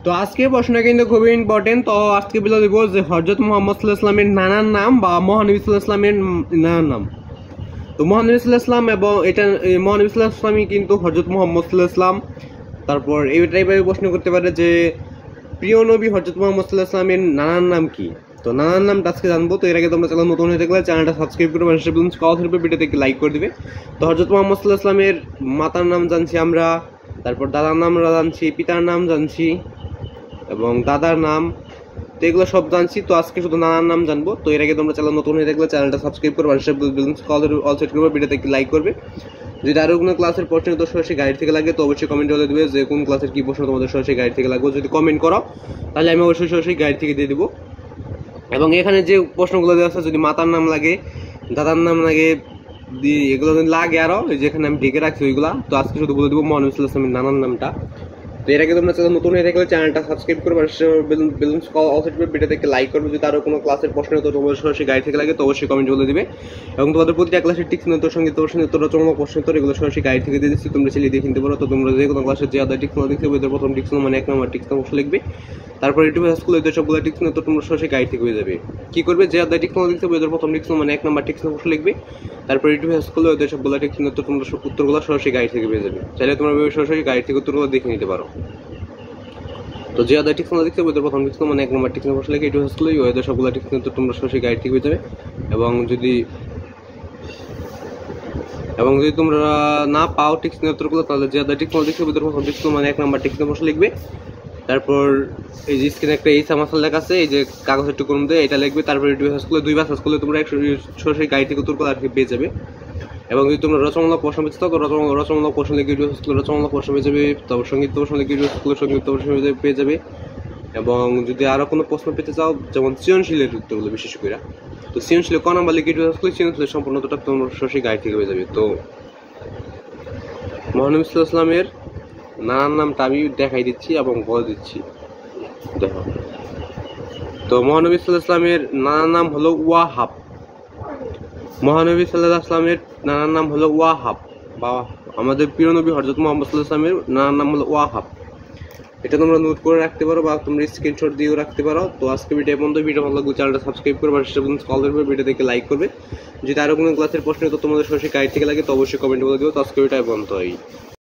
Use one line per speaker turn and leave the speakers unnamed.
তো আজকে প্রশ্নটা কিন্তু খুবই ইম্পর্টেন্ট। তো আজকে বলে দেবো যে হযরত মুহাম্মদ সাল্লাল্লাহু আলাইহি ওয়াসাল্লামের নানার নাম বা মহানবী সাল্লাল্লাহু আলাইহি ওয়াসাল্লামের নানার নাম। তো মহানবী সাল্লাল্লাহু আলাইহি ওয়াসাল্লাম এবং এটা মহানবী সাল্লাল্লাহু আলাইহি ওয়াসাল্লামই কিন্তু হযরত মুহাম্মদ সাল্লাল্লাহু আলাইহি ওয়াসাল্লাম। তারপর এইটাই প্রশ্ন করতে পারে যে প্রিয় নবী হযরত মুহাম্মদ সাল্লাল্লাহু আলাইহি ওয়াসাল্লামের নানার নাম কি। তো নানার নামটা আজকে জানবো। তো এর আগে তোমরা চ্যানেল নতুন হয়ে থাকলে চ্যানেলটা সাবস্ক্রাইব করে পাশে বেল আইকন কল ধরবে, ভিডিওতে একটি লাইক করে দিবে। তো হযরত মুহাম্মদ সাল্লাল্লাহু আলাইহি ওয়াসাল্লামের মাতার নাম জানছি আমরা, তারপর দাদার নাম জানছি, পিতার নাম জানছি এবং দাদার নাম, তো এগুলো সব জানছি। তো আজকে শুধু নানার নাম জানবো। তো এর আগে তোমরা চ্যানেল নতুন হয়ে থাকলে চ্যানেলটা সাবস্ক্রাইব করে পাশে বেল আইকন কল অল সেট করবে, ভিডিওতে একটি লাইক করবে। যদি আরো কোনো ক্লাসের প্রশ্ন তো সরাসরি গাইড থেকে লাগে তো অবশ্যই কমেন্ট বলে দিবে যে কোন ক্লাসের কি প্রশ্ন তোমাদের সরাসরি গাইড থেকে লাগবে। যদি কমেন্ট করো তাহলে আমি অবশ্যই সরাসরি গাইড থেকে দিয়ে দিব। এবং এখানে যে প্রশ্নগুলো দেওয়া আছে যদি মাতার নাম লাগে, দাদার নাম লাগে, এগুলো যদি লাগে আরো যেখানে আমি ঢেকে রাখছি ওইগুলা, তো আজকে শুধু বলে দেবো মহানবী সাল্লাল্লাহু আলাইহি ওয়াসাল্লামের নানার নামটা। তো এর আগে তোমরা চ্যানেল নতুন হয়ে থাকলে চ্যানেলটা সাবস্ক্রাইব করে বেলুন অল সেট করে ভিডিওতে একটা লাইক করবে। যদি আরো কোনো ক্লাসের প্রশ্ন তো তোমাদের সরাসরি গাইড থেকে লাগে তো অবশ্যই কমেন্ট বলে দিবে। এবং তোমাদের প্রতিটা ক্লাসের টিক্স উত্তর সঙ্গীত রচনামূলক প্রশ্ন উত্তর এগুলো সরাসরি গাইড থেকে দিয়ে দিচ্ছি, তোমরা চাইলে দেখে নিতে পারো। তো তোমরা যে কোনো ক্লাসের যে আদার টিক্স দেখতে হবে প্রথম টিক্স মানে 1 নম্বর টিক্স অবশ্যই লিখবে। তারপর ইউটিউব স্কুলে এদের সবগুলো টিক্স উত্তর তোমরা সরাসরি গাইড থেকে হয়ে যাবে। কি করবে যে আদার টিক্স দেখতে হবে প্রথম টিক্স মানে 1 নম্বর টিক্স অবশ্যই লিখবে। তারপর ইউটিউব স্কুলে এদের সবগুলো টিক্স উত্তর তোমরা উত্তরগুলো সরাসরি গাইড থেকে পেয়ে যাবে। চাইলে তোমরা সরাসরি গাইড থেকে উত্তরগুলো দেখে নিতে পারো। তো যে আদার টিক্স দেখতে হবে প্রথম টিক্স মানে 1 নম্বর টিক্স অবশ্যই লিখে ইউটিউব স্কুলে ওদের সবগুলো টিক্স উত্তর তোমরা সরাসরি গাইড থেকে পেয়ে যাবে। এবং যদি তোমরা না পাও টিক্স উত্তরগুলো তাহলে যে আদার টিক্স দেখতে হবে প্রথম টিক্স মানে 1 নম্বর টিক্স অবশ্যই লিখবে। তারপর এই যে স্ক্রিনে একটা এই সামাসাল লেখা আছে, এই যে কাগজের টুকরো মধ্যে এটা লিখবে। তারপর ইউটিউব স্কুলে 2 বার সার্চ করলে তোমরা সরাসরি গাইড থেকে উত্তরগুলো আর কি পেয়ে যাবে। এবং যদি তোমরা রচনামূলক প্রশ্ন পেতে চাও তো রচনামূলক প্রশ্ন লিখে ইউটিউব স্কুলে রচনামূলক প্রশ্ন পেয়ে যাবে। তারপর সঙ্গীত প্রশ্ন লিখে ইউটিউব স্কুলে সঙ্গীত প্রশ্ন পেয়ে যাবে। এবং যদি আরো কোনো প্রশ্ন পেতে চাও যেমন সৃজনশীলের উত্তরগুলো বিশেষ করে, তো সৃজনশীল ক নাম্বার লিখে ইউটিউব স্কুলে সৃজনশীলের সম্পূর্ণটা তোমরা সরাসরি গাইড থেকে পেয়ে যাবে। তো মহানবী সাল্লাল্লাহু আলাইহি ওয়াসাল্লামের নানার নামটা আমি দেখাই দিচ্ছি এবং বলে দিচ্ছি, দেখো। তো মহানবী সাল্লাল্লাহু আলাইহি ওয়াসাল্লামের নানার নাম হলো ওয়াহাব। মহানবী সাল্লাল্লাহু আলাইহি ওয়াসাল্লামের নানার নাম হলো ওয়াহাব বা আমাদের প্রিয় নবী হযরত মুহাম্মদ সাল্লাল্লাহু আলাইহি ওয়াসাল্লামের নানার নাম হলো ওয়াহাব। এটা তোমরা নোট করে রাখতে পারো বা তোমরা স্ক্রিনশট দিয়েও রাখতে পারো। তো আজকে ভিডিও পর্যন্ত। ভিডিও ভালো লাগলে চ্যানেলটা সাবস্ক্রাইব করে পাশে কল করবে, ভিডিও দেখে লাইক করবে। যদি আরো কোনো ক্লাসের প্রশ্ন তো তোমাদের সরাসরি গাইড থেকে লাগে তো অবশ্যই কমেন্ট বলে দিও। তো আজকে ভিডিও পর্যন্ত।